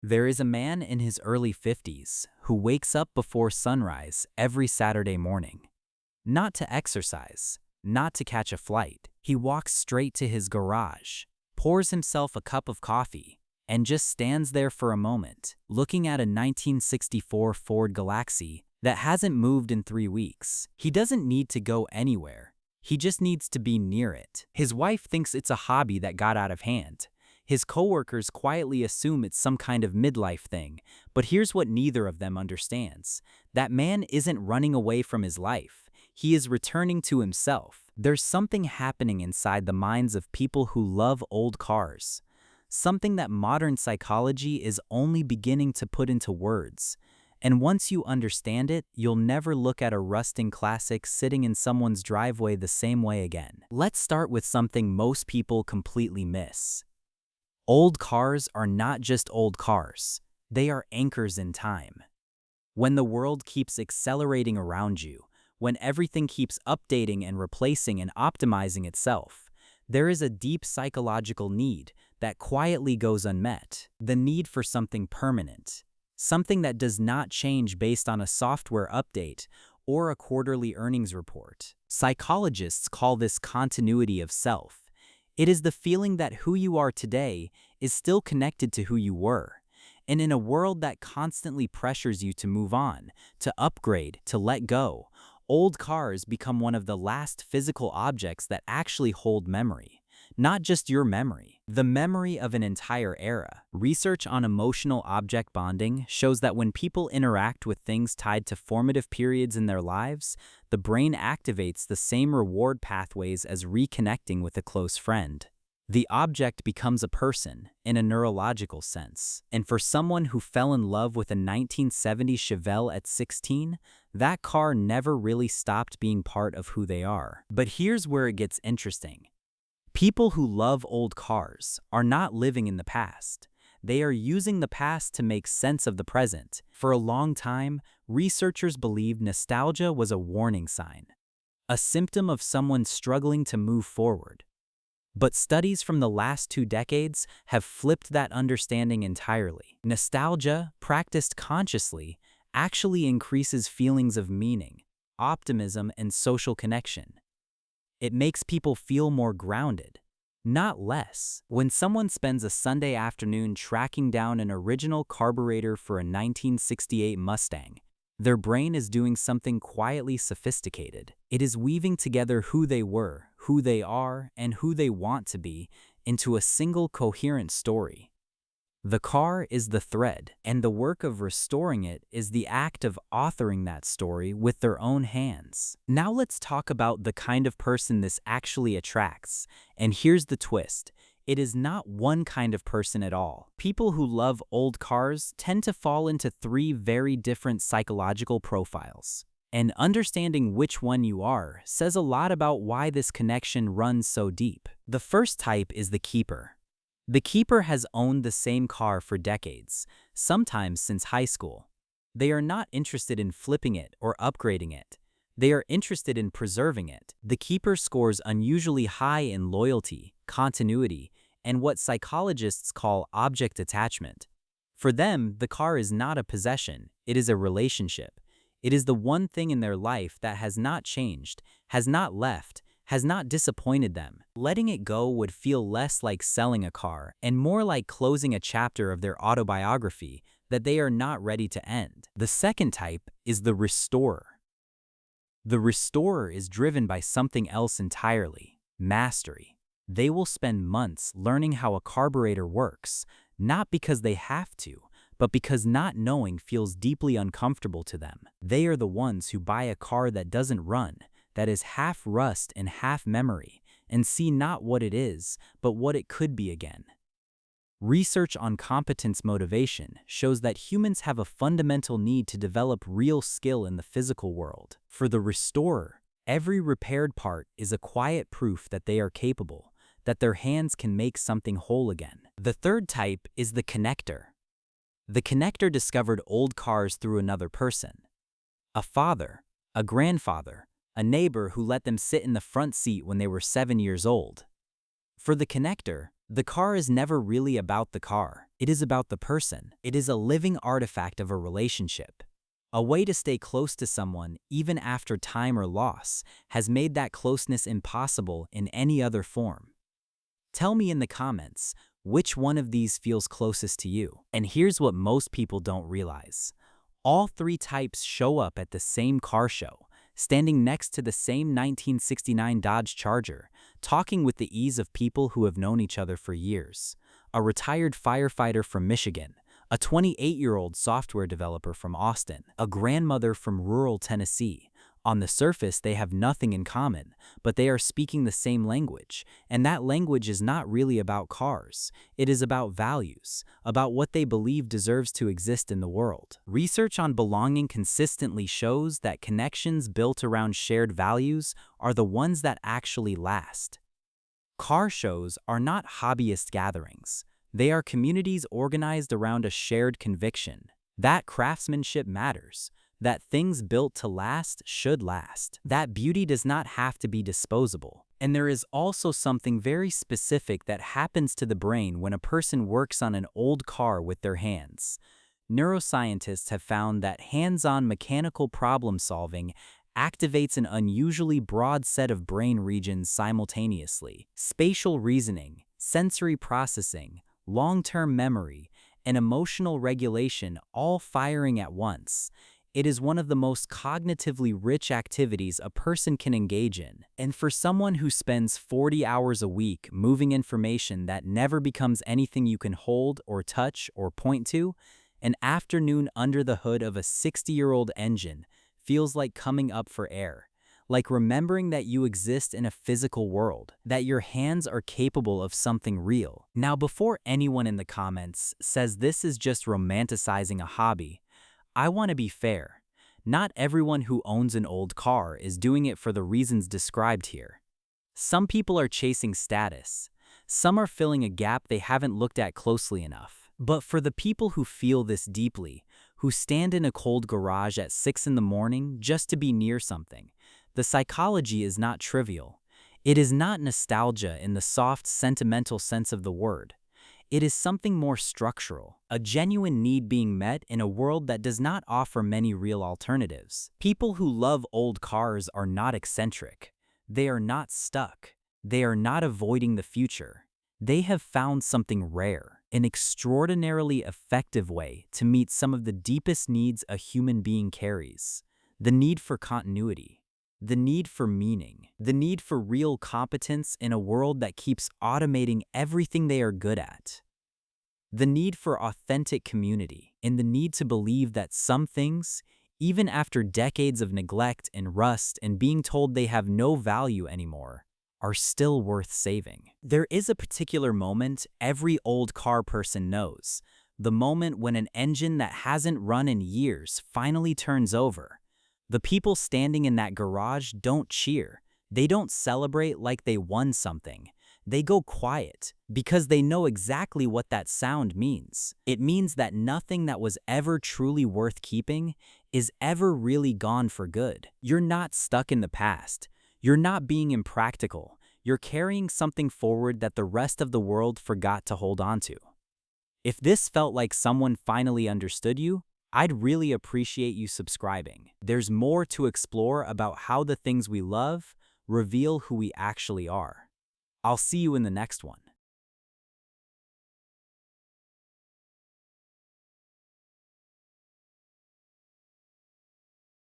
There is a man in his early 50s who wakes up before sunrise every Saturday morning. Not to exercise, not to catch a flight. He walks straight to his garage, pours himself a cup of coffee, and just stands there for a moment, looking at a 1964 Ford Galaxie that hasn't moved in 3 weeks. He doesn't need to go anywhere. He just needs to be near it. His wife thinks it's a hobby that got out of hand. His coworkers quietly assume it's some kind of midlife thing, but here's what neither of them understands. That man isn't running away from his life. He is returning to himself. There's something happening inside the minds of people who love old cars. Something that modern psychology is only beginning to put into words. And once you understand it, you'll never look at a rusting classic sitting in someone's driveway the same way again. Let's start with something most people completely miss. Old cars are not just old cars. They are anchors in time. When the world keeps accelerating around you, when everything keeps updating and replacing and optimizing itself, there is a deep psychological need that quietly goes unmet. The need for something permanent. Something that does not change based on a software update or a quarterly earnings report. Psychologists call this continuity of self. It is the feeling that who you are today is still connected to who you were. And in a world that constantly pressures you to move on, to upgrade, to let go, old cars become one of the last physical objects that actually hold memory. Not just your memory, the memory of an entire era. Research on emotional object bonding shows that when people interact with things tied to formative periods in their lives, the brain activates the same reward pathways as reconnecting with a close friend. The object becomes a person, in a neurological sense. And for someone who fell in love with a 1970 Chevelle at 16, that car never really stopped being part of who they are. But here's where it gets interesting. People who love old cars are not living in the past. They are using the past to make sense of the present. For a long time, researchers believed nostalgia was a warning sign, a symptom of someone struggling to move forward. But studies from the last 2 decades have flipped that understanding entirely. Nostalgia, practiced consciously, actually increases feelings of meaning, optimism, and social connection. It makes people feel more grounded, not less. When someone spends a Sunday afternoon tracking down an original carburetor for a 1968 Mustang, their brain is doing something quietly sophisticated. It is weaving together who they were, who they are, and who they want to be into a single coherent story. The car is the thread, and the work of restoring it is the act of authoring that story with their own hands. Now let's talk about the kind of person this actually attracts. And here's the twist. It is not one kind of person at all. People who love old cars tend to fall into 3 very different psychological profiles. And understanding which one you are says a lot about why this connection runs so deep. The first type is the keeper. The keeper has owned the same car for decades, sometimes since high school. They are not interested in flipping it or upgrading it. They are interested in preserving it. The keeper scores unusually high in loyalty, continuity, and what psychologists call object attachment. For them, the car is not a possession, it is a relationship. It is the one thing in their life that has not changed, has not left, has not disappointed them. Letting it go would feel less like selling a car and more like closing a chapter of their autobiography that they are not ready to end. The second type is the restorer. The restorer is driven by something else entirely, mastery. They will spend months learning how a carburetor works, not because they have to, but because not knowing feels deeply uncomfortable to them. They are the ones who buy a car that doesn't run, that is half rust and half memory, and see not what it is, but what it could be again. Research on competence motivation shows that humans have a fundamental need to develop real skill in the physical world. For the restorer, every repaired part is a quiet proof that they are capable, that their hands can make something whole again. The third type is the connector. The connector discovered old cars through another person. A father, a grandfather, a neighbor who let them sit in the front seat when they were 7 years old. For the connector, The car is never really about the car. It is about the person. It is a living artifact of a relationship. A way to stay close to someone, even after time or loss, has made that closeness impossible in any other form. Tell me in the comments, which one of these feels closest to you? And here's what most people don't realize. All three types show up at the same car show, standing next to the same 1969 Dodge Charger, talking with the ease of people who have known each other for years. A retired firefighter from Michigan, a 28-year-old software developer from Austin, a grandmother from rural Tennessee. On the surface, they have nothing in common, but they are speaking the same language, and that language is not really about cars. It is about values, about what they believe deserves to exist in the world. Research on belonging consistently shows that connections built around shared values are the ones that actually last. Car shows are not hobbyist gatherings. They are communities organized around a shared conviction that craftsmanship matters, that things built to last should last, that beauty does not have to be disposable. And there is also something very specific that happens to the brain when a person works on an old car with their hands. Neuroscientists have found that hands-on mechanical problem solving activates an unusually broad set of brain regions simultaneously. Spatial reasoning, sensory processing, long-term memory, and emotional regulation all firing at once. It is one of the most cognitively rich activities a person can engage in. And for someone who spends 40 hours a week moving information that never becomes anything you can hold or touch or point to, an afternoon under the hood of a 60-year-old engine feels like coming up for air. Like remembering that you exist in a physical world, that your hands are capable of something real. Now, before anyone in the comments says this is just romanticizing a hobby, I want to be fair. Not everyone who owns an old car is doing it for the reasons described here. Some people are chasing status. Some are filling a gap they haven't looked at closely enough. But for the people who feel this deeply, who stand in a cold garage at 6 in the morning just to be near something, the psychology is not trivial. It is not nostalgia in the soft, sentimental sense of the word. It is something more structural, a genuine need being met in a world that does not offer many real alternatives. People who love old cars are not eccentric. They are not stuck. They are not avoiding the future. They have found something rare, an extraordinarily effective way to meet some of the deepest needs a human being carries. The need for continuity. The need for meaning. The need for real competence in a world that keeps automating everything they are good at. The need for authentic community, and the need to believe that some things, even after decades of neglect and rust and being told they have no value anymore, are still worth saving. There is a particular moment every old car person knows, the moment when an engine that hasn't run in years finally turns over. The people standing in that garage don't cheer. They don't celebrate like they won something. They go quiet because they know exactly what that sound means. It means that nothing that was ever truly worth keeping is ever really gone for good. You're not stuck in the past. You're not being impractical. You're carrying something forward that the rest of the world forgot to hold on to. If this felt like someone finally understood you, I'd really appreciate you subscribing. There's more to explore about how the things we love reveal who we actually are. I'll see you in the next one.